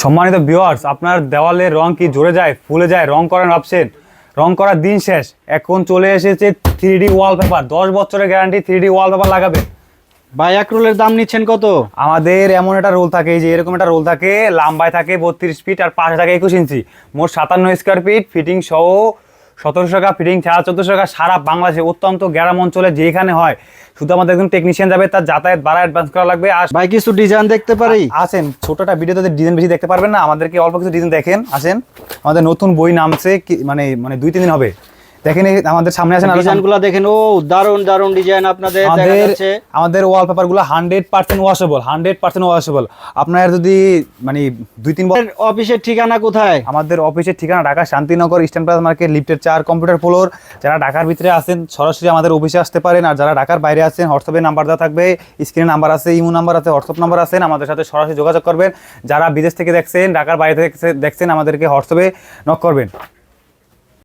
সম্মানিত ভিউয়ার্স, আপনার দেওয়ালের রং কি ঝরে যায়, ফুলে যায়, রং করেন ভাবছেন? রং করার দিন শেষ। এখন চলে এসেছে 3D ওয়ালপেপার। 10 বছরের গ্যারান্টি 3D ওয়ালপেপার লাগাবেন। ভাই এক রোলের দাম নিচ্ছেন কত? আমাদের এমন একটা রোল থাকে, যে এরকম একটা রোল থাকে, লম্বায় থাকে 32 ফিট আর পাশে থাকে 21 ইঞ্চি, মোট 57 স্কোয়ার ফিট, ফিটিং সহ 1700 টাকা, ফিটিং ছাড়া 1400 টাকা। সারা বাংলাদেশে অত্যন্ত গ্রাম অঞ্চলে যেখানে হয়, শুধু আমাদের একজন টেকনিশিয়ান যাবে, তার যাতায়াত ভাড়া অ্যাডভান্স করা লাগবে। আর ভাই কিছু ডিজাইন দেখতে পারি? আসেন, ছোটটা ভিডিওতে ডিজাইন বেশি দেখতে পারবেন না, আমাদেরকে অল্প কিছু ডিজাইন দেখেন। আসেন, আমাদের নতুন বই নামছে, মানে 2-3 দিন হবে। দেখেন আমাদের সামনে আছেন, ডিজাইনগুলো দেখেন, ও দারুন দারুন ডিজাইন আপনাদের দেখা যাচ্ছে। আমাদের ওয়ালপেপারগুলো 100% ওয়াশেবল, 100% ওয়াশেবল। আপনার যদি মানে 2-3 বছর। অফিসের ঠিকানা কোথায়? আমাদের অফিসের ঠিকানা Dhaka Shantinagar eastern plaza market, লিফটের 4, কম্পিউটার ফ্লোর। যারা ঢাকার ভিতরে আছেন সরাসরি আমাদের অফিসে আসতে পারেন, আর যারা ঢাকার বাইরে আছেন হোয়াটসঅ্যাপে নাম্বার দেওয়া থাকবে, স্ক্রিনে নাম্বার আছে, ইমো নাম্বার আছে, হোয়াটসঅ্যাপ নাম্বার আছে, আমাদের সাথে সরাসরি যোগাযোগ করবেন। যারা বিদেশ থেকে দেখছেন, ঢাকার বাইরে থেকে দেখছেন, আমাদেরকে হোয়াটসঅ্যাপে নক করবেন।